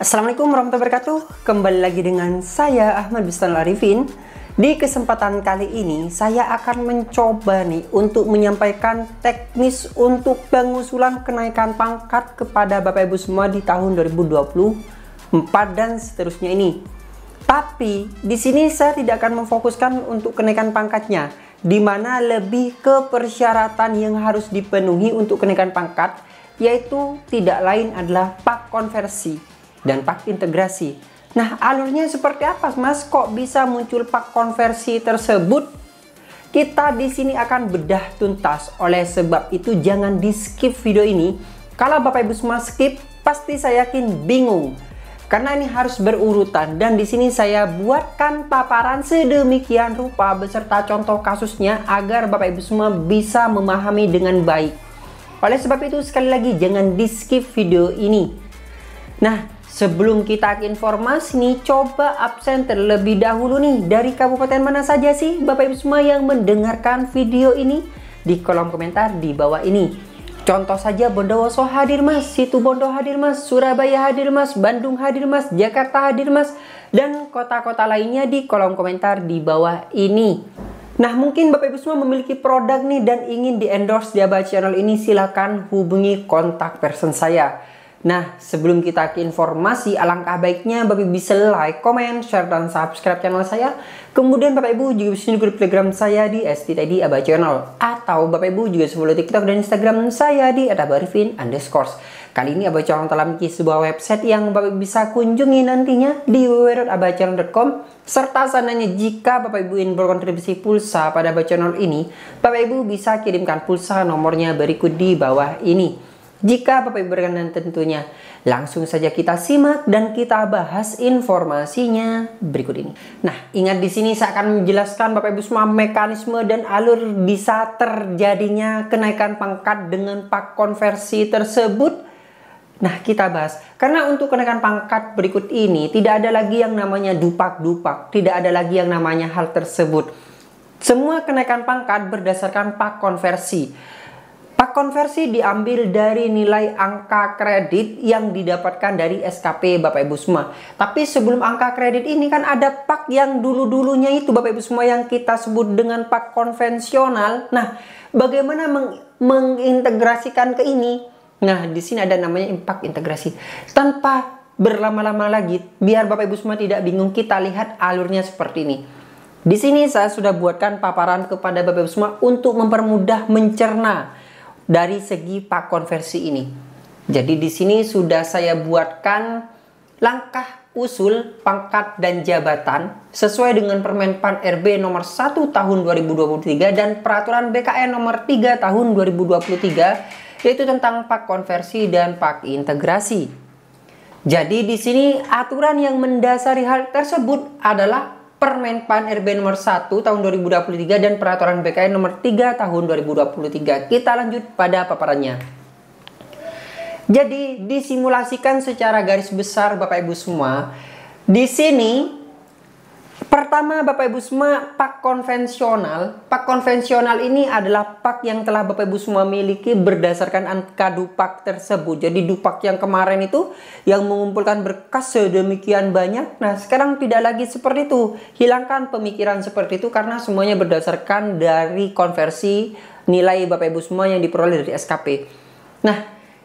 Assalamualaikum warahmatullahi wabarakatuh. Kembali lagi dengan saya Ahmad Bustan Arifin. Di kesempatan kali ini saya akan mencoba nih untuk menyampaikan teknis untuk pengusulan kenaikan pangkat kepada Bapak Ibu semua di tahun 2024 dan seterusnya ini. Tapi di sini saya tidak akan memfokuskan untuk kenaikan pangkatnya, di mana lebih ke persyaratan yang harus dipenuhi untuk kenaikan pangkat, yaitu tidak lain adalah pak konversi dan pak integrasi. Nah, alurnya seperti apa, Mas? Kok bisa muncul pak konversi tersebut? Kita di sini akan bedah tuntas. Oleh sebab itu jangan di-skip video ini. Kalau Bapak Ibu semua skip, pasti saya yakin bingung. Karena ini harus berurutan, dan di sini saya buatkan paparan sedemikian rupa beserta contoh kasusnya agar Bapak Ibu semua bisa memahami dengan baik. Oleh sebab itu sekali lagi jangan di-skip video ini. Nah, sebelum kita ke informasi nih, coba absen terlebih dahulu nih. Dari kabupaten mana saja sih Bapak Ibu semua yang mendengarkan video ini? Di kolom komentar di bawah ini. Contoh saja Bondowoso hadir Mas, Situbondo hadir Mas, Surabaya hadir Mas, Bandung hadir Mas, Jakarta hadir Mas, dan kota-kota lainnya di kolom komentar di bawah ini. Nah, mungkin Bapak Ibu semua memiliki produk nih dan ingin di endorse di Aba Channel ini, silakan hubungi kontak person saya. Nah, sebelum kita ke informasi, alangkah baiknya Bapak Ibu bisa like, comment, share, dan subscribe channel saya. Kemudian Bapak Ibu juga bisa grup Telegram saya di STTD Aba Channel. Atau Bapak Ibu juga bisa follow TikTok dan Instagram saya di @abarifin_. Kali ini Aba Channel telah memiliki sebuah website yang Bapak Ibu bisa kunjungi nantinya di www.abachannel.com. Serta seandainya jika Bapak Ibu ingin berkontribusi pulsa pada Aba Channel ini, Bapak Ibu bisa kirimkan pulsa, nomornya berikut di bawah ini. Jika Bapak Ibu berkenan tentunya, langsung saja kita simak dan kita bahas informasinya berikut ini. Nah, ingat di sini saya akan menjelaskan Bapak Ibu semua mekanisme dan alur bisa terjadinya kenaikan pangkat dengan pak konversi tersebut. Nah, kita bahas. Karena untuk kenaikan pangkat berikut ini tidak ada lagi yang namanya dupak-dupak, tidak ada lagi yang namanya hal tersebut. Semua kenaikan pangkat berdasarkan pak konversi. Pak konversi diambil dari nilai angka kredit yang didapatkan dari SKP Bapak Ibu semua. Tapi sebelum angka kredit ini kan ada pak yang dulu-dulunya itu Bapak Ibu semua yang kita sebut dengan pak konvensional. Nah, bagaimana mengintegrasikan ke ini? Nah, di sini ada namanya pak integrasi. Tanpa berlama-lama lagi, biar Bapak Ibu semua tidak bingung, kita lihat alurnya seperti ini. Di sini saya sudah buatkan paparan kepada Bapak Ibu semua untuk mempermudah mencerna dari segi pak konversi ini. Jadi di sini sudah saya buatkan langkah usul pangkat dan jabatan sesuai dengan Permen PAN RB nomor 1 tahun 2023 dan Peraturan BKN nomor 3 tahun 2023, yaitu tentang pak konversi dan pak integrasi. Jadi di sini aturan yang mendasari hal tersebut adalah Permen PAN RB nomor 1 tahun 2023 dan Peraturan BKN nomor 3 tahun 2023. Kita lanjut pada paparannya. Jadi disimulasikan secara garis besar Bapak Ibu semua. Di sini pertama Bapak Ibu semua pak konvensional. Pak konvensional ini adalah pak yang telah Bapak Ibu semua miliki berdasarkan angka dupak tersebut. Jadi dupak yang kemarin itu yang mengumpulkan berkas sedemikian banyak. Nah, sekarang tidak lagi seperti itu. Hilangkan pemikiran seperti itu karena semuanya berdasarkan dari konversi nilai Bapak Ibu semua yang diperoleh dari SKP. Nah,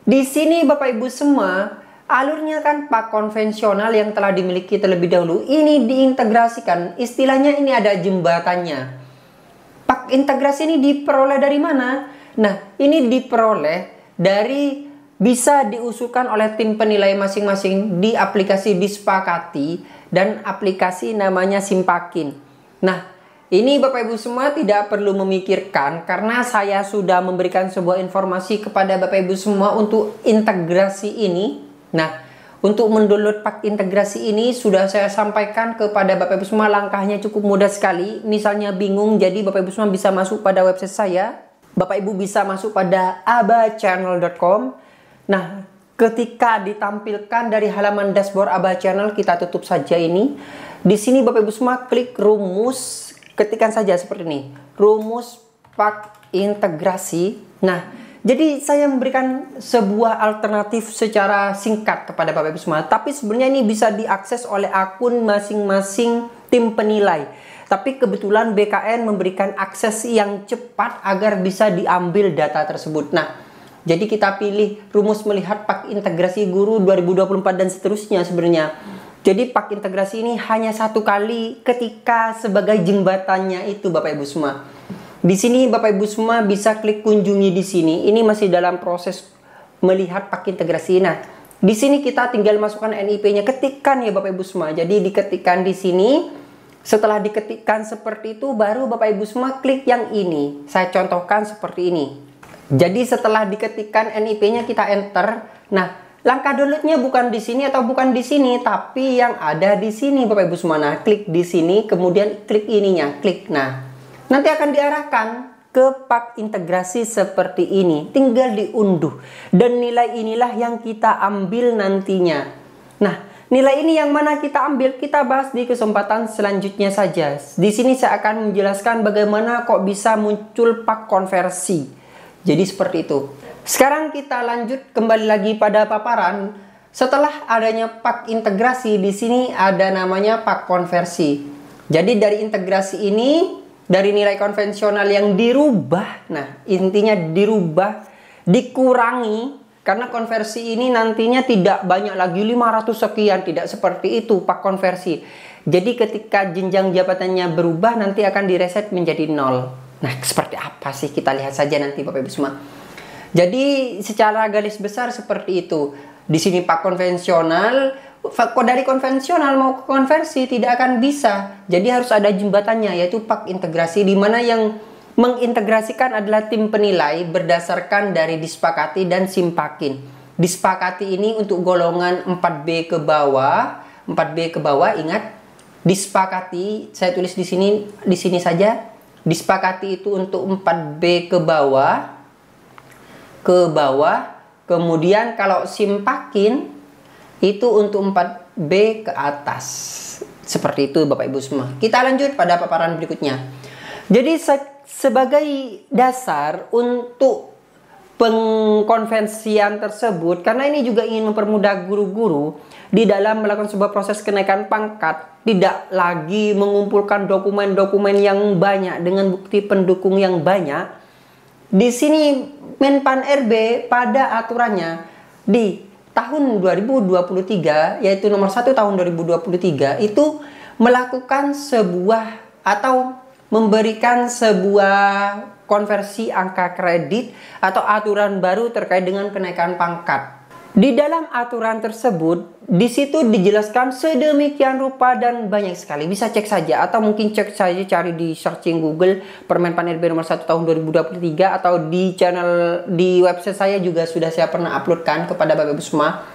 di sini Bapak Ibu semua alurnya kan pak konvensional yang telah dimiliki terlebih dahulu ini diintegrasikan. Istilahnya ini ada jembatannya. Pak integrasi ini diperoleh dari mana? Nah, ini diperoleh dari bisa diusulkan oleh tim penilai masing-masing di aplikasi Disepakati dan aplikasi namanya Simpakin. Nah, ini Bapak Ibu semua tidak perlu memikirkan karena saya sudah memberikan sebuah informasi kepada Bapak Ibu semua untuk integrasi ini. Nah, untuk mendownload pak integrasi ini sudah saya sampaikan kepada Bapak Ibu semua, langkahnya cukup mudah sekali. Misalnya bingung, jadi Bapak Ibu semua bisa masuk pada website saya. Bapak Ibu bisa masuk pada abachannel.com. Nah, ketika ditampilkan dari halaman dashboard Aba Channel, kita tutup saja ini. Di sini Bapak Ibu semua klik rumus, ketikkan saja seperti ini. Rumus pak integrasi. Nah, jadi saya memberikan sebuah alternatif secara singkat kepada Bapak Ibu semua. Tapi sebenarnya ini bisa diakses oleh akun masing-masing tim penilai. Tapi kebetulan BKN memberikan akses yang cepat agar bisa diambil data tersebut. Nah, jadi kita pilih rumus melihat pak integrasi guru 2024 dan seterusnya sebenarnya. Jadi pak integrasi ini hanya satu kali ketika sebagai jembatannya itu Bapak Ibu semua. Di sini Bapak Ibu semua bisa klik kunjungi di sini. Ini masih dalam proses melihat pak integrasi. Nah, di sini kita tinggal masukkan NIP-nya, ketikkan ya Bapak Ibu semua. Jadi diketikkan di sini. Setelah diketikkan seperti itu, baru Bapak Ibu semua klik yang ini. Saya contohkan seperti ini. Jadi setelah diketikkan NIP-nya kita enter. Nah, langkah downloadnya bukan di sini atau bukan di sini, tapi yang ada di sini Bapak Ibu semua. Nah, klik di sini, kemudian klik ininya, klik. Nah, nanti akan diarahkan ke pak integrasi seperti ini. Tinggal diunduh. Dan nilai inilah yang kita ambil nantinya. Nah, nilai ini yang mana kita ambil, kita bahas di kesempatan selanjutnya saja. Di sini saya akan menjelaskan bagaimana kok bisa muncul pak konversi. Jadi seperti itu. Sekarang kita lanjut kembali lagi pada paparan. Setelah adanya pak integrasi, di sini ada namanya pak konversi. Jadi dari integrasi ini, dari nilai konvensional yang dirubah, nah intinya dirubah, dikurangi, karena konversi ini nantinya tidak banyak lagi 500 sekian, tidak seperti itu pak konversi. Jadi ketika jenjang jabatannya berubah, nanti akan direset menjadi 0. Nah, seperti apa sih? Kita lihat saja nanti Bapak Ibu semua. Jadi secara garis besar seperti itu. Di sini pak konvensional, kok dari konvensional mau ke konversi tidak akan bisa. Jadi harus ada jembatannya, yaitu pak integrasi, di mana yang mengintegrasikan adalah tim penilai berdasarkan dari disepakati dan simpakin. Disepakati ini untuk golongan 4B ke bawah, 4B ke bawah, ingat. Disepakati, saya tulis di sini saja. Disepakati itu untuk 4B ke bawah, kemudian kalau simpakin itu untuk 4B ke atas. Seperti itu Bapak Ibu semua. Kita lanjut pada paparan berikutnya. Jadi sebagai dasar untuk pengkonversian tersebut, karena ini juga ingin mempermudah guru-guru di dalam melakukan sebuah proses kenaikan pangkat, tidak lagi mengumpulkan dokumen-dokumen yang banyak dengan bukti pendukung yang banyak. Di sini Menpan RB pada aturannya di tahun 2023, yaitu nomor 1 tahun 2023, itu melakukan sebuah atau memberikan sebuah konversi angka kredit atau aturan baru terkait dengan kenaikan pangkat. Di dalam aturan tersebut, di situ dijelaskan sedemikian rupa dan banyak sekali. Bisa cek saja atau mungkin cek saja, cari di searching Google Permenpan RB nomor 1 tahun 2023, atau di channel di website saya juga sudah saya pernah uploadkan kepada Bapak Ibu semua.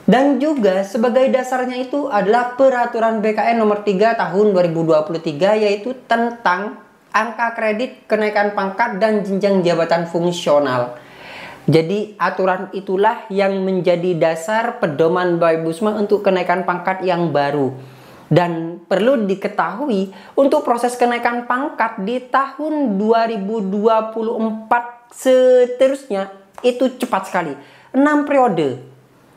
Dan juga sebagai dasarnya itu adalah peraturan BKN nomor 3 tahun 2023, yaitu tentang angka kredit, kenaikan pangkat, dan jenjang jabatan fungsional. Jadi aturan itulah yang menjadi dasar pedoman Bapak Ibu semua untuk kenaikan pangkat yang baru. Dan perlu diketahui untuk proses kenaikan pangkat di tahun 2024 seterusnya itu cepat sekali, 6 periode.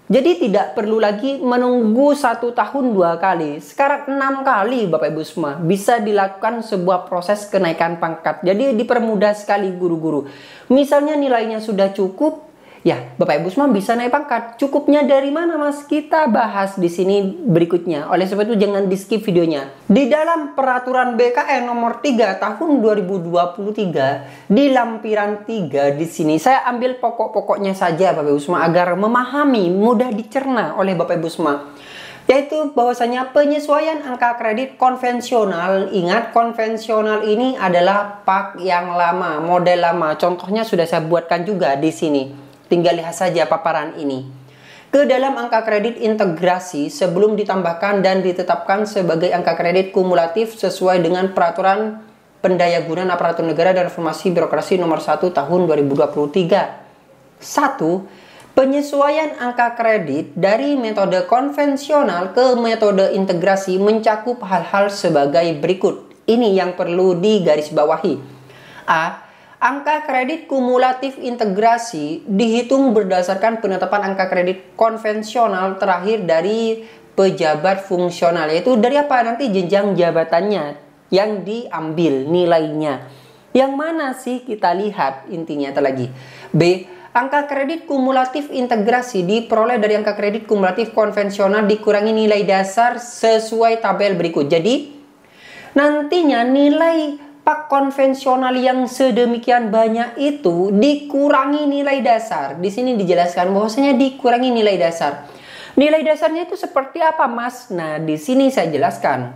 Jadi tidak perlu lagi menunggu 1 tahun 2 kali. Sekarang 6 kali Bapak Ibu semua bisa dilakukan sebuah proses kenaikan pangkat. Jadi dipermudah sekali guru-guru. Misalnya nilainya sudah cukup, ya Bapak Ibu semua bisa naik pangkat. Cukupnya dari mana Mas? Kita bahas di sini berikutnya. Oleh sebab itu jangan di skip videonya. Di dalam peraturan BKN nomor 3 tahun 2023 di lampiran 3 di sini saya ambil pokok-pokoknya saja Bapak Ibu semua agar memahami, mudah dicerna oleh Bapak Ibu semua. Yaitu bahwasanya penyesuaian angka kredit konvensional. Ingat, konvensional ini adalah pak yang lama, model lama. Contohnya sudah saya buatkan juga di sini. Tinggal lihat saja paparan ini. Ke dalam angka kredit integrasi sebelum ditambahkan dan ditetapkan sebagai angka kredit kumulatif sesuai dengan peraturan pendayagunaan aparatur negara dan reformasi birokrasi nomor 1 tahun 2023. 1. Penyesuaian angka kredit dari metode konvensional ke metode integrasi mencakup hal-hal sebagai berikut. Ini yang perlu digarisbawahi. A. Angka kredit kumulatif integrasi dihitung berdasarkan penetapan angka kredit konvensional terakhir dari pejabat fungsional, yaitu dari apa? Nanti jenjang jabatannya yang diambil nilainya. Yang mana sih kita lihat intinya lagi. B. Angka kredit kumulatif integrasi diperoleh dari angka kredit kumulatif konvensional dikurangi nilai dasar sesuai tabel berikut. Jadi nantinya nilai pak konvensional yang sedemikian banyak itu dikurangi nilai dasar. Di sini dijelaskan bahwasanya dikurangi nilai dasar. Nilai dasarnya itu seperti apa, Mas? Nah, di sini saya jelaskan.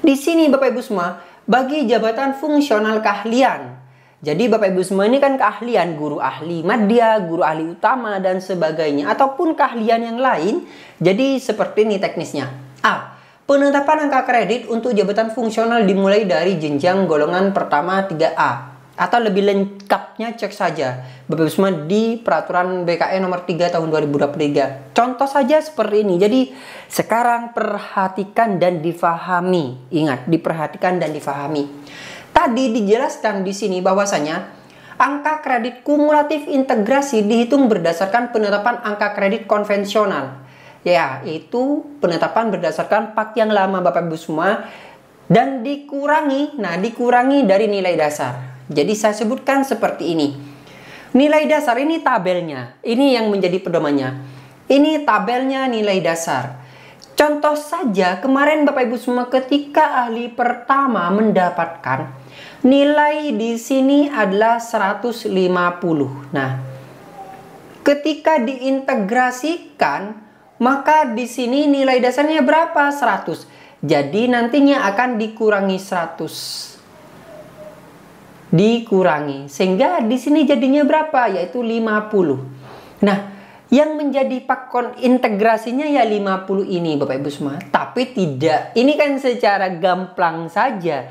Di sini Bapak Ibu semua, bagi jabatan fungsional keahlian. Jadi Bapak Ibu semua ini kan keahlian guru ahli madya, guru ahli utama dan sebagainya, ataupun keahlian yang lain. Jadi seperti ini teknisnya. A. Penetapan angka kredit untuk jabatan fungsional dimulai dari jenjang golongan pertama 3A. Atau lebih lengkapnya cek saja Bapak Ibu semua di peraturan BKN nomor 3 tahun 2023. Contoh saja seperti ini. Jadi sekarang perhatikan dan difahami. Ingat, diperhatikan dan difahami. Tadi dijelaskan di sini bahwasanya angka kredit kumulatif integrasi dihitung berdasarkan penetapan angka kredit konvensional. Ya, itu penetapan berdasarkan pak yang lama Bapak Ibu semua dan dikurangi, dikurangi dari nilai dasar. Jadi saya sebutkan seperti ini. Nilai dasar ini tabelnya, ini yang menjadi pedomannya. Ini tabelnya nilai dasar. Contoh saja kemarin Bapak Ibu semua ketika ahli pertama mendapatkan nilai di sini adalah 150. Nah, ketika diintegrasikan maka di sini nilai dasarnya berapa? 100. Jadi nantinya akan dikurangi 100. Dikurangi. Sehingga di sini jadinya berapa? Yaitu 50. Nah, yang menjadi pakon integrasinya ya 50 ini Bapak Ibu semua. Tapi tidak. Ini kan secara gamblang saja.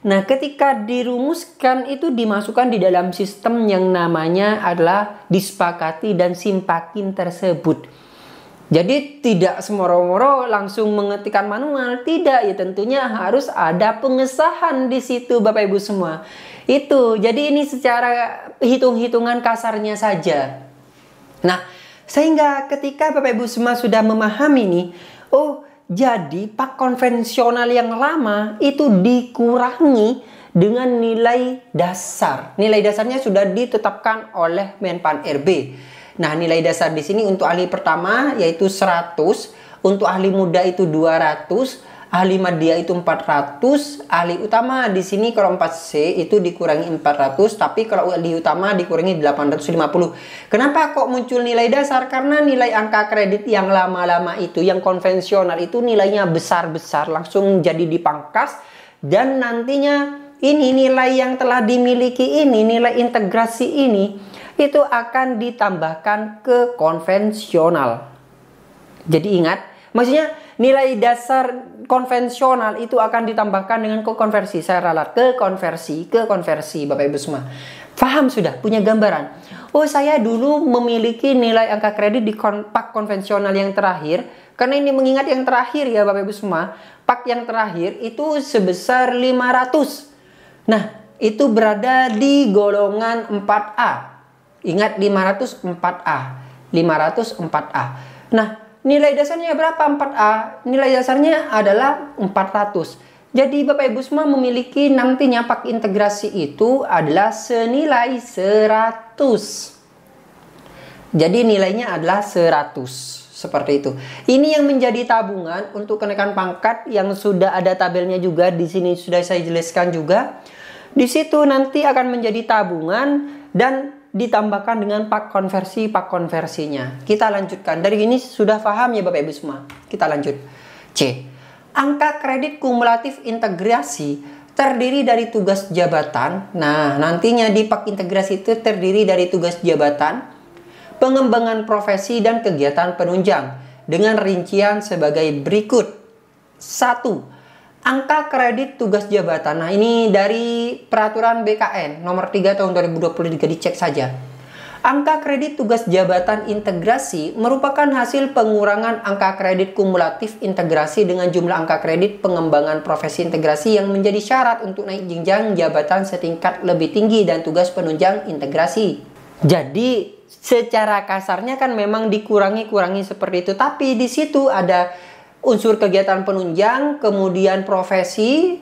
Nah, ketika dirumuskan itu dimasukkan di dalam sistem yang namanya adalah disepakati dan simpakin tersebut. Jadi tidak semoro-moro langsung mengetikkan manual, tidak ya, tentunya harus ada pengesahan di situ Bapak Ibu semua. Itu. Jadi ini secara hitung-hitungan kasarnya saja. Nah, sehingga ketika Bapak Ibu semua sudah memahami nih, oh, jadi pak konvensional yang lama itu dikurangi dengan nilai dasar. Nilai dasarnya sudah ditetapkan oleh Menpan RB. Nah, nilai dasar di sini untuk ahli pertama yaitu 100, untuk ahli muda itu 200, ahli madya itu 400, ahli utama di sini kalau 4C itu dikurangi 400, tapi kalau ahli utama dikurangi 850. Kenapa kok muncul nilai dasar? Karena nilai angka kredit yang lama-lama itu, yang konvensional itu nilainya besar-besar, langsung jadi dipangkas, dan nantinya ini nilai yang telah dimiliki ini, nilai integrasi ini, itu akan ditambahkan ke konvensional. Jadi ingat, maksudnya nilai dasar konvensional itu akan ditambahkan dengan konversi. Saya ralat ke konversi Bapak Ibu semua. Paham sudah? Punya gambaran? Oh, saya dulu memiliki nilai angka kredit di pak konvensional yang terakhir. Karena ini mengingat yang terakhir ya Bapak Ibu semua. Pak yang terakhir itu sebesar 500. Nah, itu berada di golongan 4A. Ingat 504A. 504A. Nah, nilai dasarnya berapa 4A? Nilai dasarnya adalah 400. Jadi Bapak Ibu semua memiliki nantinya pak integrasi itu adalah senilai 100. Jadi nilainya adalah 100. Seperti itu. Ini yang menjadi tabungan untuk kenaikan pangkat yang sudah ada tabelnya juga. Di sini sudah saya jelaskan juga. Di situ nanti akan menjadi tabungan dan ditambahkan dengan pak konversinya. Kita lanjutkan. Dari ini sudah paham ya Bapak Ibu semua. Kita lanjut. C. Angka kredit kumulatif integrasi terdiri dari tugas jabatan. Nah, nantinya di pak integrasi itu terdiri dari tugas jabatan, pengembangan profesi dan kegiatan penunjang dengan rincian sebagai berikut. 1. Angka kredit tugas jabatan. Nah, ini dari peraturan BKN nomor 3 tahun 2023, dicek saja. Angka kredit tugas jabatan integrasi merupakan hasil pengurangan angka kredit kumulatif integrasi dengan jumlah angka kredit pengembangan profesi integrasi yang menjadi syarat untuk naik jenjang jabatan setingkat lebih tinggi dan tugas penunjang integrasi. Jadi secara kasarnya kan memang dikurangi seperti itu, tapi di situ ada unsur kegiatan penunjang, kemudian profesi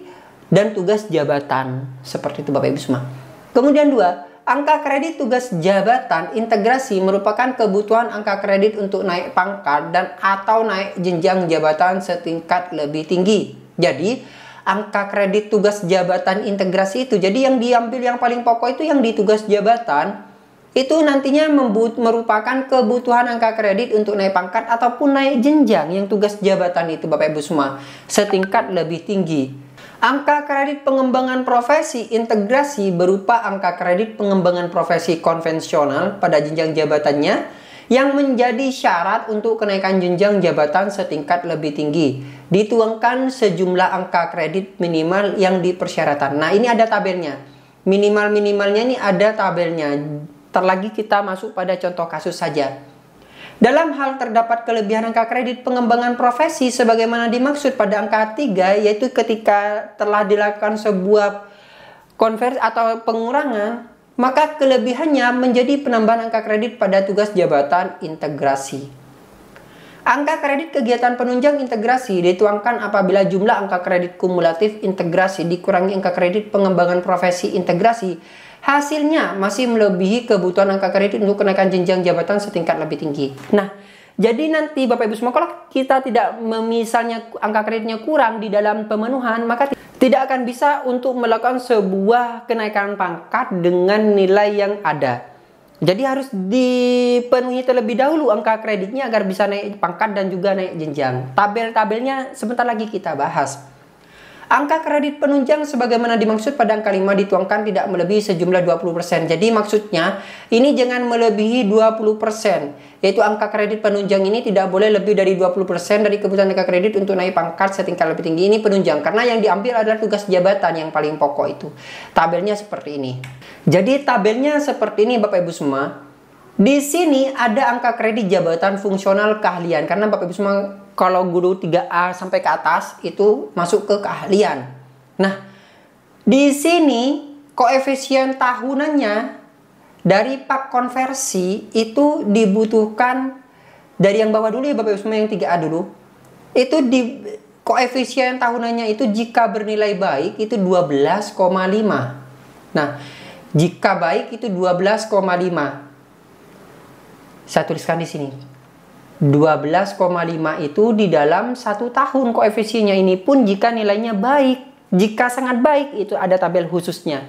dan tugas jabatan. Seperti itu Bapak Ibu semua. Kemudian 2, angka kredit tugas jabatan integrasi merupakan kebutuhan angka kredit untuk naik pangkat dan atau naik jenjang jabatan setingkat lebih tinggi. Jadi, angka kredit tugas jabatan integrasi itu, jadi yang diambil yang paling pokok itu yang di tugas jabatan, itu nantinya merupakan kebutuhan angka kredit untuk naik pangkat ataupun naik jenjang yang tugas jabatan itu Bapak Ibu semua, setingkat lebih tinggi. Angka kredit pengembangan profesi integrasi berupa angka kredit pengembangan profesi konvensional pada jenjang jabatannya yang menjadi syarat untuk kenaikan jenjang jabatan setingkat lebih tinggi. Dituangkan sejumlah angka kredit minimal yang dipersyaratkan. Nah, ini ada tabelnya. Minimal-minimalnya ini ada tabelnya. Terlagi kita masuk pada contoh kasus saja. Dalam hal terdapat kelebihan angka kredit pengembangan profesi sebagaimana dimaksud pada angka 3, yaitu ketika telah dilakukan sebuah konversi atau pengurangan, maka kelebihannya menjadi penambahan angka kredit pada tugas jabatan integrasi. Angka kredit kegiatan penunjang integrasi dituangkan apabila jumlah angka kredit kumulatif integrasi dikurangi angka kredit pengembangan profesi integrasi. Hasilnya masih melebihi kebutuhan angka kredit untuk kenaikan jenjang jabatan setingkat lebih tinggi. Nah, jadi nanti Bapak Ibu semua, kalau kita tidak misalnya angka kreditnya kurang di dalam pemenuhan, maka tidak akan bisa untuk melakukan sebuah kenaikan pangkat dengan nilai yang ada. Jadi harus dipenuhi terlebih dahulu angka kreditnya agar bisa naik pangkat dan juga naik jenjang. Tabel-tabelnya sebentar lagi kita bahas. Angka kredit penunjang sebagaimana dimaksud pada angka 5 dituangkan tidak melebihi sejumlah 20%. Jadi maksudnya ini jangan melebihi 20%. Yaitu angka kredit penunjang ini tidak boleh lebih dari 20% dari kebutuhan angka kredit untuk naik pangkat setingkat lebih tinggi. Ini penunjang karena yang diambil adalah tugas jabatan yang paling pokok itu. Tabelnya seperti ini. Jadi tabelnya seperti ini Bapak Ibu semua. Di sini ada angka kredit jabatan fungsional keahlian karena Bapak Ibu semua kalau guru 3A sampai ke atas itu masuk ke keahlian. Nah, di sini koefisien tahunannya dari pak konversi itu dibutuhkan dari yang bawah dulu ya Bapak Ibu semua, yang 3A dulu. Itu di koefisien tahunannya itu jika bernilai baik itu 12,5. Nah, jika baik itu 12,5. Saya tuliskan di sini. 12,5 itu di dalam 1 tahun koefisiennya, ini pun jika nilainya baik. Jika sangat baik itu ada tabel khususnya.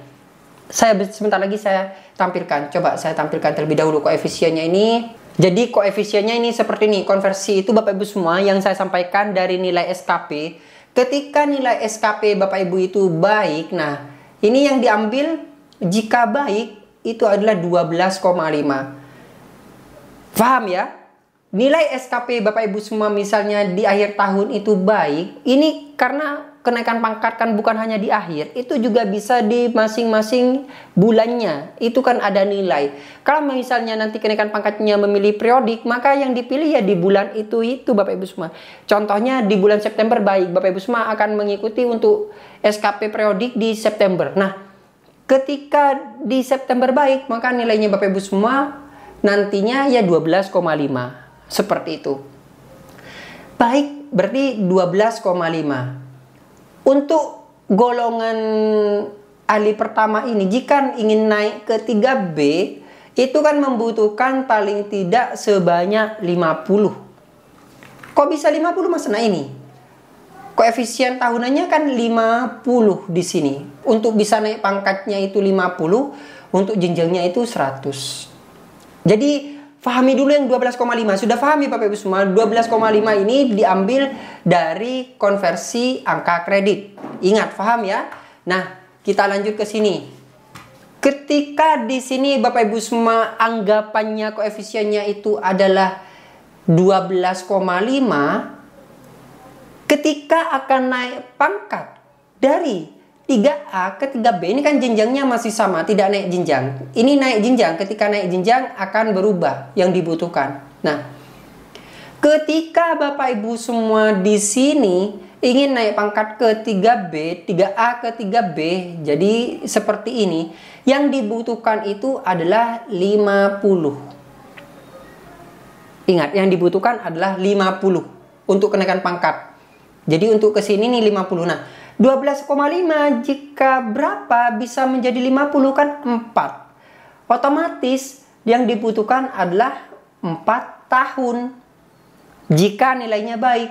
Sebentar lagi saya tampilkan. Coba saya tampilkan terlebih dahulu koefisiennya ini. Jadi koefisiennya ini seperti ini. Konversi itu Bapak Ibu semua yang saya sampaikan dari nilai SKP. Ketika nilai SKP Bapak Ibu itu baik, nah ini yang diambil jika baik itu adalah 12,5. Paham ya? Nilai SKP Bapak Ibu semua misalnya di akhir tahun itu baik. Ini karena kenaikan pangkat kan bukan hanya di akhir. Itu juga bisa di masing-masing bulannya. Itu kan ada nilai. Kalau misalnya nanti kenaikan pangkatnya memilih periodik, maka yang dipilih ya di bulan itu Bapak Ibu semua. Contohnya di bulan September baik. Bapak Ibu semua akan mengikuti untuk SKP periodik di September. Nah, ketika di September baik, maka nilainya Bapak Ibu semua nantinya ya 12,5. Seperti itu. Baik, berarti 12,5. Untuk golongan ahli pertama ini, jika ingin naik ke 3B, itu kan membutuhkan paling tidak sebanyak 50. Kok bisa 50 Mas? Nah ini. Koefisien tahunannya kan 50 di sini. Untuk bisa naik pangkatnya itu 50, untuk jenjangnya itu 100. Jadi pahami dulu yang 12,5. Sudah pahami Bapak Ibu semua? 12,5 ini diambil dari konversi angka kredit. Ingat, paham ya? Nah, kita lanjut ke sini. Ketika di sini Bapak Ibu semua anggapannya koefisiennya itu adalah 12,5, ketika akan naik pangkat dari 3A ke 3B ini kan jenjangnya masih sama, tidak naik jenjang. Ini naik jenjang, ketika naik jenjang akan berubah yang dibutuhkan. Nah, ketika Bapak Ibu semua di sini ingin naik pangkat ke 3B, 3A ke 3B, jadi seperti ini. Yang dibutuhkan itu adalah 50. Ingat, yang dibutuhkan adalah 50 untuk kenaikan pangkat. Jadi untuk ke sini nih 50. Nah, 12,5 jika berapa bisa menjadi 50 kan 4. Otomatis yang dibutuhkan adalah 4 tahun. Jika nilainya baik.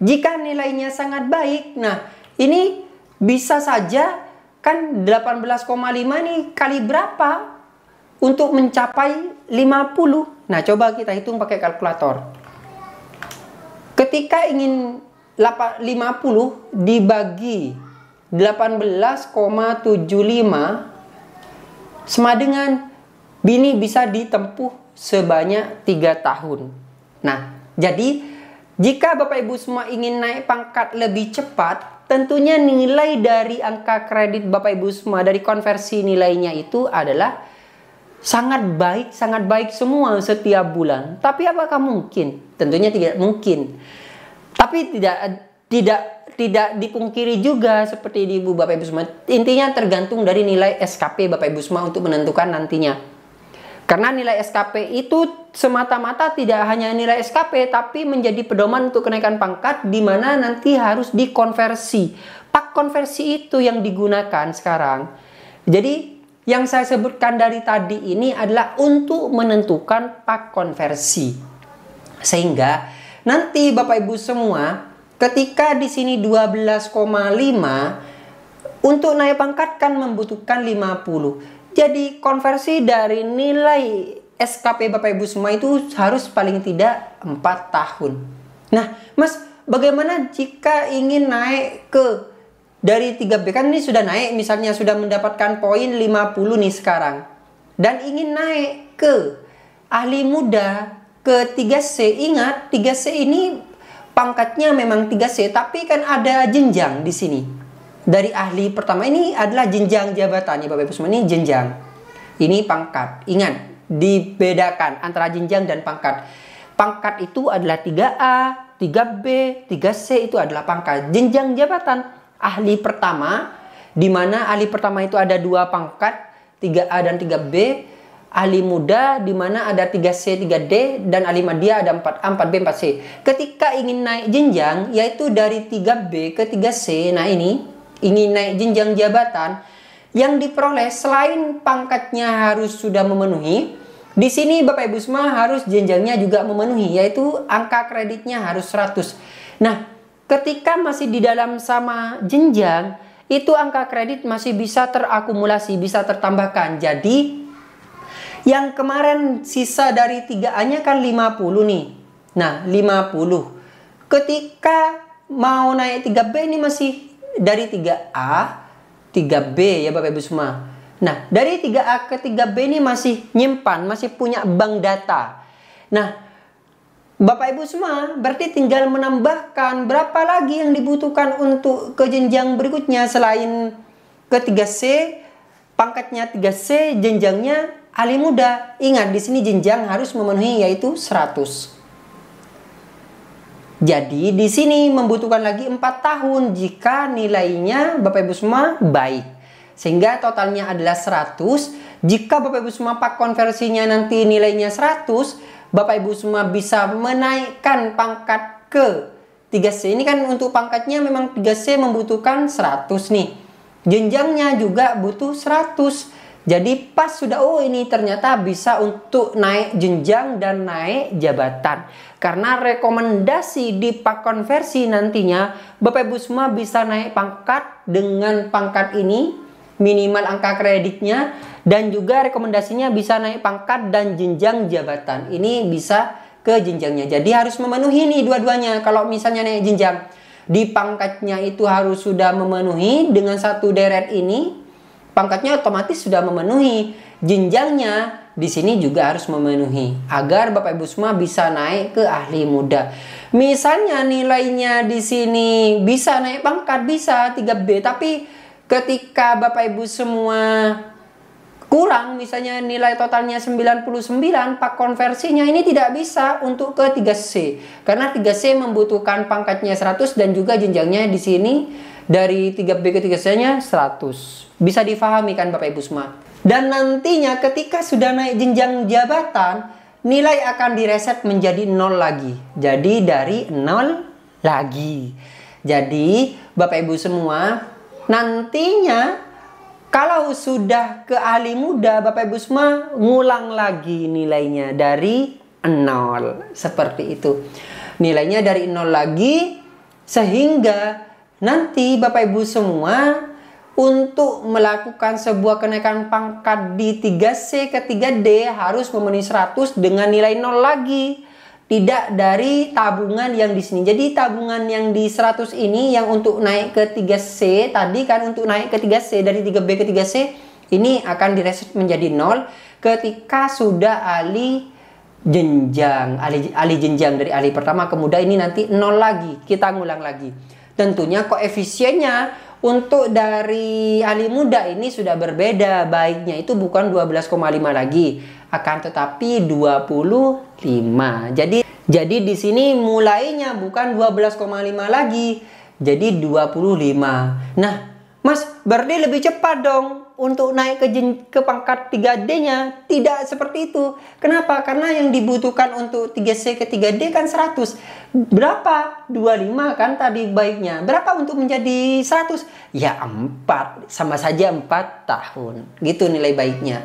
Jika nilainya sangat baik, nah ini bisa saja kan 18,5 nih kali berapa untuk mencapai 50. Nah, coba kita hitung pakai kalkulator. Ketika ingin 50 dibagi 18,75 sama dengan ini bisa ditempuh sebanyak 3 tahun. Nah, jadi jika Bapak Ibu semua ingin naik pangkat lebih cepat, tentunya nilai dari angka kredit Bapak Ibu semua dari konversi nilainya itu adalah sangat baik semua setiap bulan. Tapi apakah mungkin? Tentunya tidak mungkin. Tapi tidak dipungkiri juga seperti di Ibu Bapak Ibu semua. Intinya tergantung dari nilai SKP Bapak Ibu semua untuk menentukan nantinya. Karena nilai SKP itu semata-mata tidak hanya nilai SKP, tapi menjadi pedoman untuk kenaikan pangkat di mana nanti harus dikonversi. Pak konversi itu yang digunakan sekarang. Jadi yang saya sebutkan dari tadi ini adalah untuk menentukan pak konversi. Sehingga nanti Bapak Ibu semua ketika di sini 12,5 untuk naik pangkat kan membutuhkan 50. Jadi konversi dari nilai SKP Bapak Ibu semua itu harus paling tidak 4 tahun. Nah, Mas, bagaimana jika ingin naik ke dari 3B, kan ini sudah naik, misalnya sudah mendapatkan poin 50 nih sekarang. Dan ingin naik ke ahli muda, ke 3C. Ingat, 3C ini pangkatnya memang 3C, tapi kan ada jenjang di sini. Dari ahli pertama ini adalah jenjang jabatannya Bapak Ibu semua, ini jenjang. Ini pangkat. Ingat, dibedakan antara jenjang dan pangkat. Pangkat itu adalah 3A, 3B, 3C itu adalah pangkat. Jenjang jabatan ahli pertama, di mana ahli pertama itu ada 2 pangkat, 3A dan 3B. Ahli muda di mana ada 3C, 3D, dan ahli madya ada 4A, 4B, 4C. Ketika ingin naik jenjang, yaitu dari 3B ke 3C, nah ini ingin naik jenjang jabatan, yang diperoleh selain pangkatnya harus sudah memenuhi, di sini Bapak Ibu semua harus jenjangnya juga memenuhi, yaitu angka kreditnya harus 100. Nah, ketika masih di dalam sama jenjang, itu angka kredit masih bisa terakumulasi, bisa tertambahkan. Jadi, yang kemarin sisa dari 3A-nya kan 50 nih. Nah, 50. Ketika mau naik 3B ini masih dari 3A, 3B ya Bapak Ibu semua. Nah, dari 3A ke 3B ini masih nyimpan, masih punya bank data. Nah, Bapak Ibu semua berarti tinggal menambahkan berapa lagi yang dibutuhkan untuk ke jenjang berikutnya selain ke 3C, pangkatnya 3C, jenjangnya ahli muda. Ingat di sini jenjang harus memenuhi yaitu 100. Jadi di sini membutuhkan lagi 4 tahun jika nilainya Bapak Ibu semua baik. Sehingga totalnya adalah 100. Jika Bapak Ibu semua pak konversinya nanti nilainya 100, Bapak Ibu semua bisa menaikkan pangkat ke 3C. Ini kan untuk pangkatnya memang 3C membutuhkan 100 nih. Jenjangnya juga butuh 100. Jadi pas sudah, oh ini ternyata bisa untuk naik jenjang dan naik jabatan. Karena rekomendasi di pak konversi nantinya Bapak Ibu semua bisa naik pangkat dengan pangkat ini, minimal angka kreditnya, dan juga rekomendasinya bisa naik pangkat dan jenjang jabatan. Ini bisa ke jenjangnya. Jadi harus memenuhi nih dua-duanya. Kalau misalnya naik jenjang, di pangkatnya itu harus sudah memenuhi dengan satu deret ini, pangkatnya otomatis sudah memenuhi. Jenjangnya di sini juga harus memenuhi agar Bapak Ibu semua bisa naik ke ahli muda. Misalnya nilainya di sini bisa naik pangkat, bisa 3B, tapi ketika Bapak Ibu semua kurang, misalnya nilai totalnya 99, pak konversinya ini tidak bisa untuk ke 3C. Karena 3C membutuhkan pangkatnya 100 dan juga jenjangnya di sini dari 3B ke 3C-nya 100. Bisa difahami kan Bapak Ibu semua? Dan nantinya ketika sudah naik jenjang jabatan, nilai akan direset menjadi 0 lagi. Jadi dari 0 lagi. Jadi Bapak Ibu semua, nantinya kalau sudah ke ahli muda, Bapak Ibu semua ngulang lagi nilainya dari 0. Seperti itu. Nilainya dari 0 lagi, sehingga nanti Bapak Ibu semua untuk melakukan sebuah kenaikan pangkat di 3C ke 3D harus memenuhi 100 dengan nilai 0 lagi. Tidak dari tabungan yang di sini. Jadi tabungan yang di 100 ini yang untuk naik ke 3C tadi kan, untuk naik ke 3C dari 3B ke 3C ini akan direset menjadi 0 ketika sudah alih jenjang, alih jenjang dari alih pertama ke muda ini nanti 0 lagi. Kita ngulang lagi. Tentunya koefisiennya untuk dari alih muda ini sudah berbeda. Baiknya itu bukan 12,5 lagi, akan tetapi 25. Jadi di sini mulainya bukan 12,5 lagi, jadi 25. Nah, Mas, berarti lebih cepat dong untuk naik ke pangkat 3D-nya. Tidak seperti itu. Kenapa? Karena yang dibutuhkan untuk 3C ke 3D kan 100. Berapa? 25 kan tadi baiknya. Berapa untuk menjadi 100? Ya 4. Sama saja 4 tahun. Gitu nilai baiknya.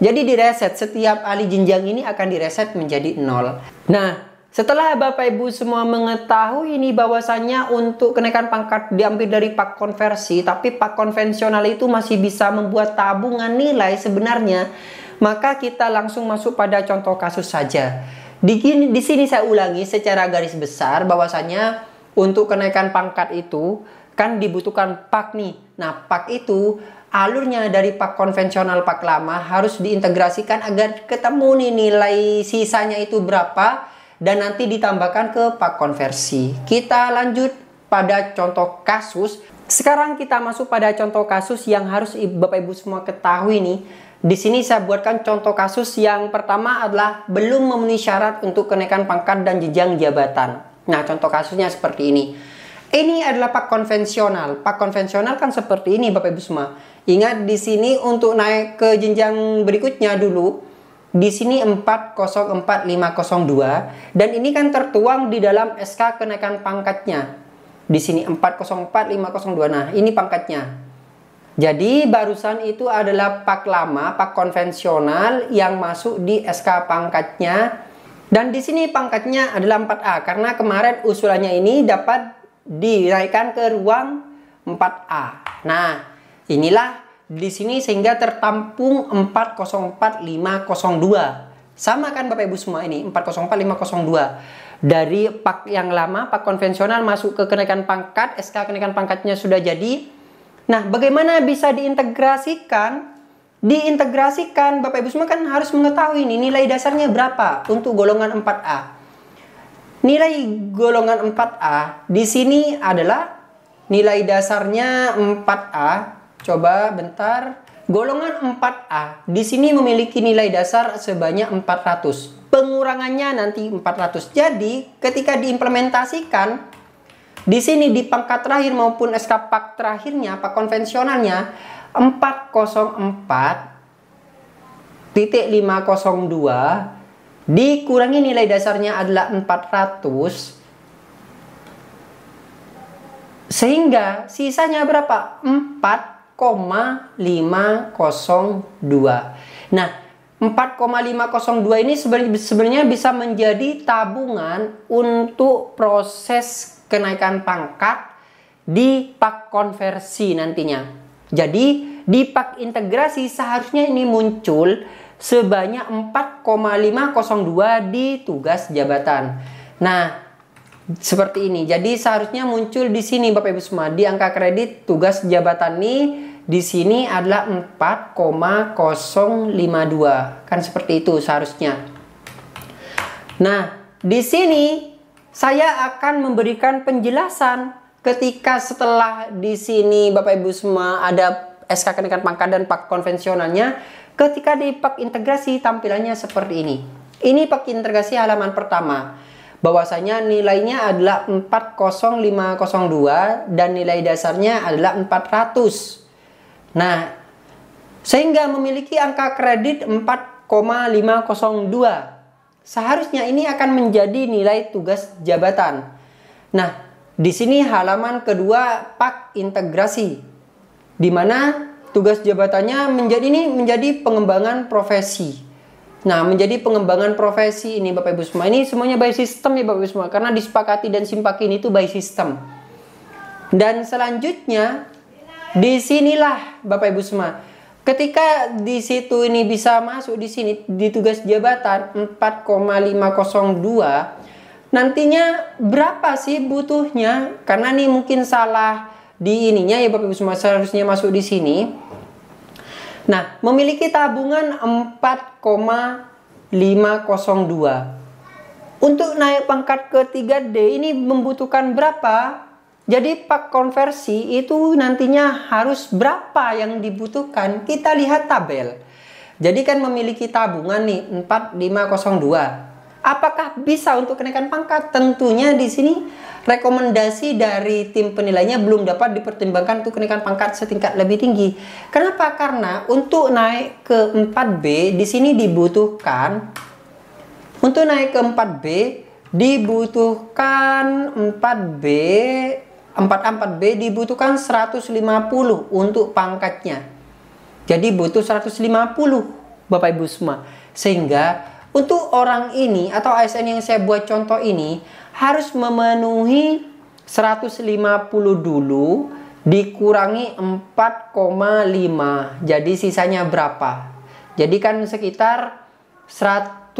Jadi direset. Setiap alih jenjang ini akan direset menjadi 0. Nah, setelah Bapak Ibu semua mengetahui ini bahwasannya untuk kenaikan pangkat diambil dari pak konversi, tapi pak konvensional itu masih bisa membuat tabungan nilai sebenarnya, maka kita langsung masuk pada contoh kasus saja. Di sini saya ulangi secara garis besar bahwasannya untuk kenaikan pangkat itu kan dibutuhkan pak nih. Nah, pak itu alurnya dari pak konvensional pak lama harus diintegrasikan agar ketemu nih nilai sisanya itu berapa. Dan nanti ditambahkan ke pak konversi. Kita lanjut pada contoh kasus. Sekarang kita masuk pada contoh kasus yang harus Bapak Ibu semua ketahui nih. Di sini saya buatkan contoh kasus yang pertama adalah belum memenuhi syarat untuk kenaikan pangkat dan jenjang jabatan. Nah, contoh kasusnya seperti ini. Ini adalah pak konvensional. Pak konvensional kan seperti ini Bapak Ibu semua. Ingat di sini untuk naik ke jenjang berikutnya dulu. Di sini 404502 dan ini kan tertuang di dalam SK kenaikan pangkatnya. Di sini 404502. Nah, ini pangkatnya. Jadi barusan itu adalah pak lama, pak konvensional yang masuk di SK pangkatnya. Dan di sini pangkatnya adalah 4A karena kemarin usulannya ini dapat dinaikkan ke ruang 4A. Nah, inilah di sini sehingga tertampung 404502. Sama kan Bapak Ibu semua ini 404502. Dari pak yang lama, pak konvensional masuk ke kenaikan pangkat, SK kenaikan pangkatnya sudah jadi. Nah, bagaimana bisa diintegrasikan? Diintegrasikan Bapak Ibu semua kan harus mengetahui ini nilai dasarnya berapa untuk golongan 4A. Nilai golongan 4A di sini adalah nilai dasarnya 4A. Coba bentar. Golongan 4A di sini memiliki nilai dasar sebanyak 400. Pengurangannya nanti 400. Jadi, ketika diimplementasikan di sini di pangkat terakhir maupun SK pak terakhirnya, pak konvensionalnya 404.502 dikurangi nilai dasarnya adalah 400. Sehingga sisanya berapa? 4,502. Nah, 4,502 ini sebenarnya bisa menjadi tabungan untuk proses kenaikan pangkat di pak konversi nantinya. Jadi, di pak integrasi seharusnya ini muncul sebanyak 4,502 di tugas jabatan. Nah, seperti ini. Jadi seharusnya muncul di sini Bapak Ibu semua di angka kredit tugas jabatan ini di sini adalah 4,052. Kan seperti itu seharusnya. Nah, di sini saya akan memberikan penjelasan ketika setelah di sini Bapak Ibu semua ada SK kenaikan pangkat dan pak konvensionalnya, ketika di pak integrasi tampilannya seperti ini. Ini pak integrasi halaman pertama. Bahwasanya nilainya adalah 40502 dan nilai dasarnya adalah 400. Nah, sehingga memiliki angka kredit 4,502. Seharusnya ini akan menjadi nilai tugas jabatan. Nah, di sini halaman kedua pak integrasi, di mana tugas jabatannya menjadi pengembangan profesi. Nah, menjadi pengembangan profesi ini Bapak Ibu semua. Ini semuanya by system ya Bapak Ibu semua, karena disepakati dan simpakin itu by system. Dan selanjutnya disinilah Bapak Ibu semua. Ketika di situ ini bisa masuk di sini di tugas jabatan 4,502, nantinya berapa sih butuhnya? Karena ini mungkin salah di ininya ya Bapak Ibu semua, seharusnya masuk di sini. Nah, memiliki tabungan 4,502. Untuk naik pangkat ke 3D ini membutuhkan berapa? Jadi pak konversi itu nantinya harus berapa yang dibutuhkan? Kita lihat tabel. Jadi kan memiliki tabungan nih 4502. Apakah bisa untuk kenaikan pangkat? Tentunya di sini rekomendasi dari tim penilainya belum dapat dipertimbangkan untuk kenaikan pangkat setingkat lebih tinggi. Kenapa? Karena untuk naik ke 4B di sini dibutuhkan, untuk naik ke 4B dibutuhkan 4B dibutuhkan 150 untuk pangkatnya. Jadi butuh 150 Bapak Ibu semua. Sehingga untuk orang ini atau ASN yang saya buat contoh ini harus memenuhi 150 dulu dikurangi 4,5. Jadi sisanya berapa? Jadi kan sekitar 146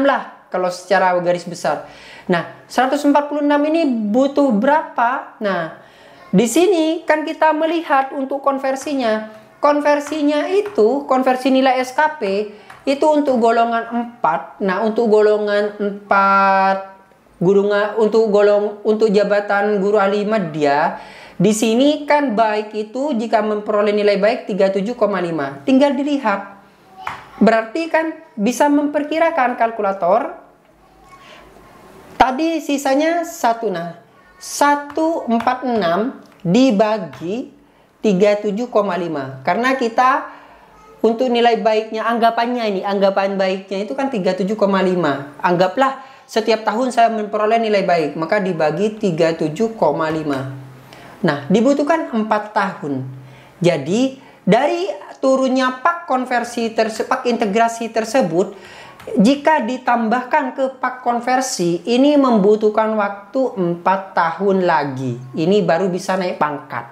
lah kalau secara garis besar. Nah, 146 ini butuh berapa? Nah, di sini kan kita melihat untuk konversinya. Konversinya itu, konversi nilai SKP itu untuk golongan 4. Nah, untuk golongan 4 untuk jabatan guru ahli media, di sini kan baik itu jika memperoleh nilai baik 37,5. Tinggal dilihat. Berarti kan bisa memperkirakan kalkulator. Tadi sisanya 1. Nah, 146 dibagi 37,5. Karena kita untuk nilai baiknya, anggapan baiknya itu kan 37,5. Anggaplah setiap tahun saya memperoleh nilai baik, maka dibagi 37,5. Nah, dibutuhkan 4 tahun. Jadi, dari turunnya pak integrasi tersebut, jika ditambahkan ke pak konversi, ini membutuhkan waktu 4 tahun lagi. Ini baru bisa naik pangkat.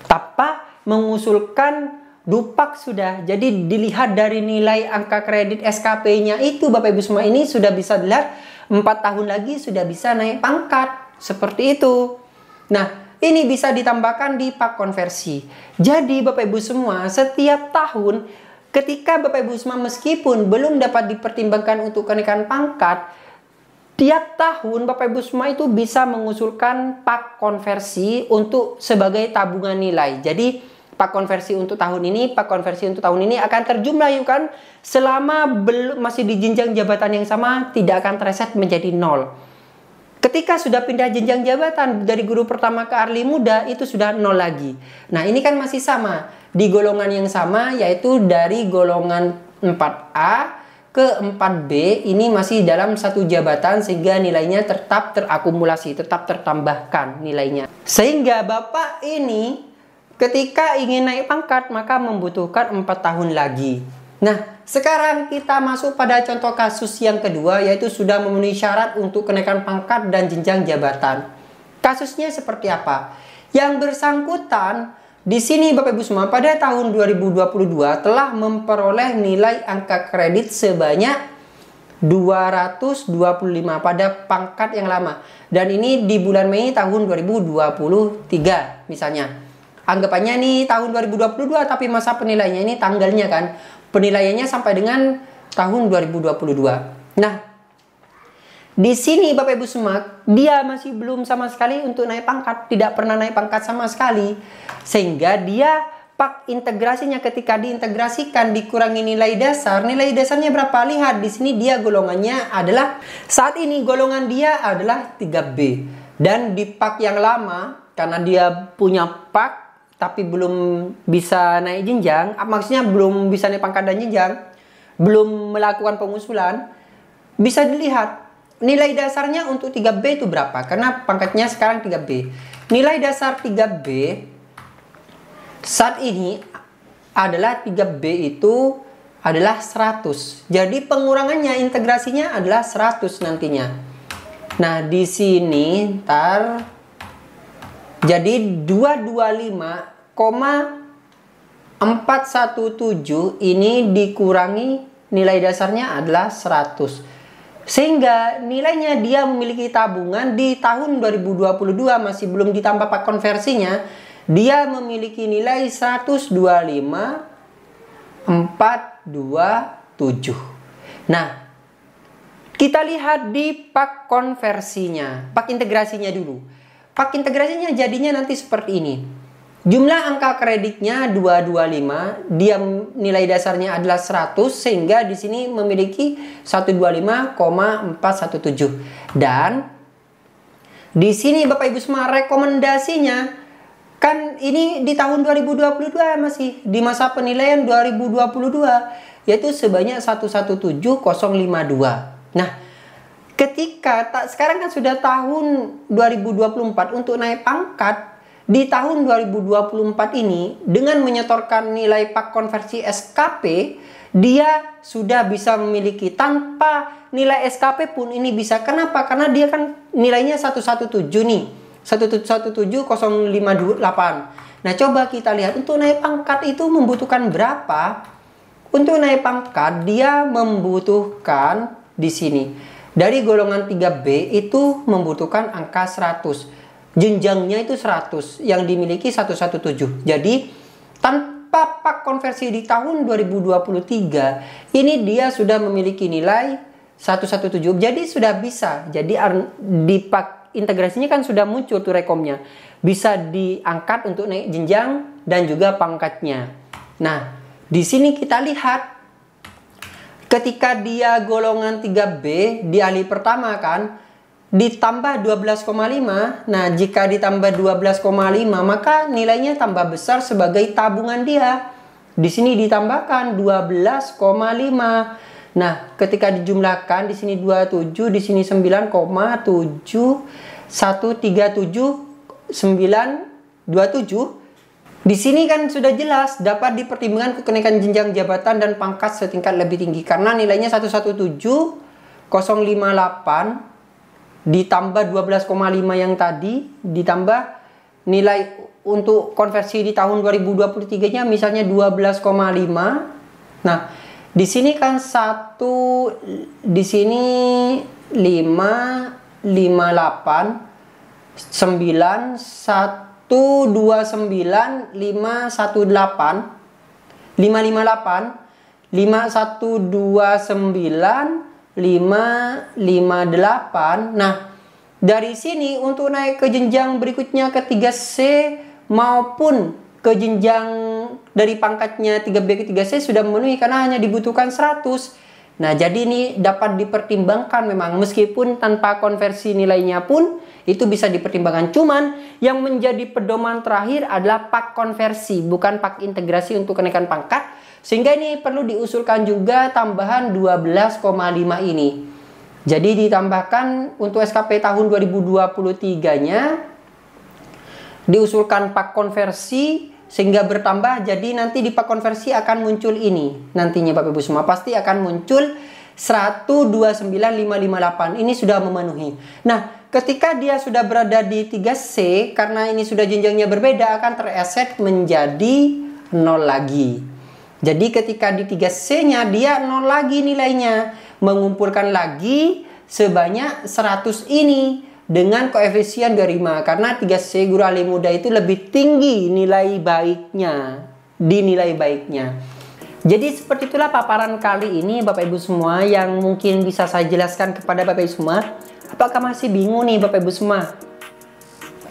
Tanpa mengusulkan dupak sudah. Jadi dilihat dari nilai angka kredit SKP-nya itu Bapak Ibu semua, ini sudah bisa dilihat 4 tahun lagi sudah bisa naik pangkat. Seperti itu. Nah, ini bisa ditambahkan di pak konversi. Jadi Bapak Ibu semua, setiap tahun ketika Bapak Ibu semua meskipun belum dapat dipertimbangkan untuk kenaikan pangkat, tiap tahun Bapak Ibu semua itu bisa mengusulkan pak konversi untuk sebagai tabungan nilai. Jadi pak konversi untuk tahun ini, pak konversi untuk tahun ini akan terjumlah kan selama masih di jenjang jabatan yang sama, tidak akan terreset menjadi 0. Ketika sudah pindah jenjang jabatan dari guru pertama ke ahli muda, itu sudah 0 lagi. Nah, ini kan masih sama di golongan yang sama, yaitu dari golongan 4A ke 4B ini masih dalam satu jabatan, sehingga nilainya tetap terakumulasi, tetap tertambahkan nilainya. Sehingga Bapak ini ketika ingin naik pangkat maka membutuhkan 4 tahun lagi. Nah, sekarang kita masuk pada contoh kasus yang kedua, yaitu sudah memenuhi syarat untuk kenaikan pangkat dan jenjang jabatan. Kasusnya seperti apa? Yang bersangkutan di sini Bapak Ibu semua pada tahun 2022 telah memperoleh nilai angka kredit sebanyak 225 pada pangkat yang lama. Dan ini di bulan Mei tahun 2023 misalnya. Anggapannya nih tahun 2022 tapi masa penilaiannya ini tanggalnya kan. Penilaiannya sampai dengan tahun 2022. Nah, Di sini Bapak Ibu Semak, dia masih belum sama sekali untuk naik pangkat, tidak pernah naik pangkat sama sekali. Sehingga dia pak integrasinya ketika diintegrasikan dikurangi nilai dasar. Nilai dasarnya berapa? Lihat di sini dia golongannya adalah, saat ini golongan dia adalah 3B. Dan di pak yang lama, karena dia punya pak tapi belum bisa naik jenjang, maksudnya belum bisa naik pangkat dan jenjang, belum melakukan pengusulan, bisa dilihat nilai dasarnya untuk 3B itu berapa, karena pangkatnya sekarang 3B. Nilai dasar 3B saat ini adalah 3B itu adalah 100. Jadi pengurangannya, integrasinya adalah 100 nantinya. Nah, di sini ntar jadi 225,417 ini dikurangi nilai dasarnya adalah 100. Sehingga nilainya dia memiliki tabungan di tahun 2022 masih belum ditambah pak konversinya, dia memiliki nilai 125,427. Nah, kita lihat di pak konversinya, pak integrasinya dulu. Pak integrasinya jadinya nanti seperti ini. Jumlah angka kreditnya 225, dia nilai dasarnya adalah 100 sehingga di sini memiliki 125,417. Dan di sini Bapak Ibu semua rekomendasinya kan ini di tahun 2022 masih di masa penilaian 2022 yaitu sebanyak 117052. Nah, ketika sekarang kan sudah tahun 2024 untuk naik pangkat, di tahun 2024 ini dengan menyetorkan nilai pak konversi SKP, dia sudah bisa memiliki tanpa nilai SKP pun ini bisa. Kenapa? Karena dia kan nilainya 117 nih, 117058. Nah, coba kita lihat untuk naik pangkat itu membutuhkan berapa? Untuk naik pangkat dia membutuhkan di sini dari golongan 3B itu membutuhkan angka 100. Jenjangnya itu 100 yang dimiliki 117. Jadi tanpa pak konversi di tahun 2023 ini dia sudah memiliki nilai 117. Jadi sudah bisa. Jadi di pak integrasinya kan sudah muncul tuh rekomnya. Bisa diangkat untuk naik jenjang dan juga pangkatnya. Nah, di sini kita lihat ketika dia golongan 3B di ahli pertama kan ditambah 12,5. Nah, jika ditambah 12,5 maka nilainya tambah besar sebagai tabungan dia. Di sini ditambahkan 12,5. Nah, ketika dijumlahkan di sini 27, di sini 9,7137927. Di sini kan sudah jelas dapat dipertimbangkan kenaikan jenjang jabatan dan pangkat setingkat lebih tinggi karena nilainya 117058 ditambah 12,5 yang tadi, ditambah nilai untuk konversi di tahun 2023-nya misalnya 12,5. Nah, di sini kan di sini 5, 58, 9, 1, 2, 9, 5, 1, 8, 5, 5, 8, 5, 1, 2, 9, 558. Nah, dari sini untuk naik ke jenjang berikutnya ke 3C maupun ke jenjang dari pangkatnya 3B ke 3C sudah memenuhi karena hanya dibutuhkan 100. Nah, jadi ini dapat dipertimbangkan memang meskipun tanpa konversi nilainya pun itu bisa dipertimbangkan. Cuman yang menjadi pedoman terakhir adalah pak konversi, bukan pak integrasi untuk kenaikan pangkat. Sehingga ini perlu diusulkan juga tambahan 12,5 ini. Jadi ditambahkan untuk SKP tahun 2023-nya diusulkan pak konversi sehingga bertambah. Jadi nanti di pak konversi akan muncul ini. Nantinya Bapak Ibu semua pasti akan muncul 129,558. Ini sudah memenuhi. Nah, ketika dia sudah berada di 3C karena ini sudah jenjangnya berbeda akan tereset menjadi 0 lagi. Jadi ketika di 3C-nya dia 0 lagi nilainya. Mengumpulkan lagi sebanyak 100 ini dengan koefisien 25. Karena 3C guru ahli muda itu lebih tinggi nilai baiknya. Di nilai baiknya. Jadi seperti itulah paparan kali ini Bapak Ibu semua yang mungkin bisa saya jelaskan kepada Bapak Ibu semua. Apakah masih bingung nih Bapak Ibu semua?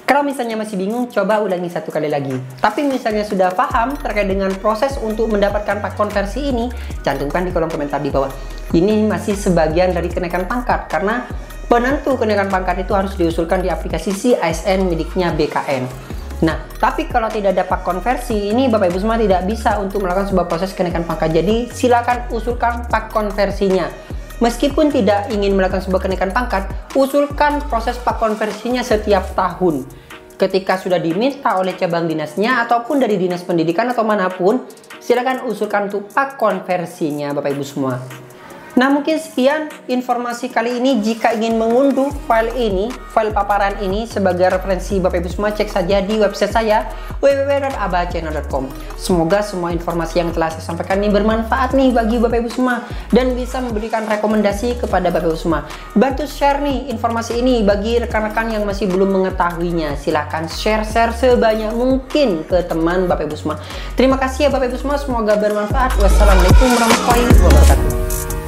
Kalau misalnya masih bingung, coba ulangi satu kali lagi. Tapi misalnya sudah paham terkait dengan proses untuk mendapatkan pak konversi ini, cantumkan di kolom komentar di bawah. Ini masih sebagian dari kenaikan pangkat, karena penentu kenaikan pangkat itu harus diusulkan di aplikasi ASN miliknya BKN. Nah, tapi kalau tidak ada pak konversi, ini Bapak Ibu semua tidak bisa untuk melakukan sebuah proses kenaikan pangkat. Jadi, silakan usulkan pak konversinya. Meskipun tidak ingin melakukan sebuah kenaikan pangkat, usulkan proses pak konversinya setiap tahun. Ketika sudah diminta oleh cabang dinasnya ataupun dari dinas pendidikan atau manapun, silakan usulkan untuk pak konversinya Bapak Ibu semua. Nah, mungkin sekian informasi kali ini. Jika ingin mengunduh file ini, file paparan ini sebagai referensi Bapak Ibu semua, cek saja di website saya www.abachannel.com. Semoga semua informasi yang telah saya sampaikan ini bermanfaat nih bagi Bapak Ibu semua dan bisa memberikan rekomendasi kepada Bapak Ibu semua. Bantu share nih informasi ini bagi rekan-rekan yang masih belum mengetahuinya. Silahkan share sebanyak mungkin ke teman Bapak Ibu semua. Terima kasih ya Bapak Ibu semua, semoga bermanfaat. Wassalamualaikum warahmatullahi wabarakatuh.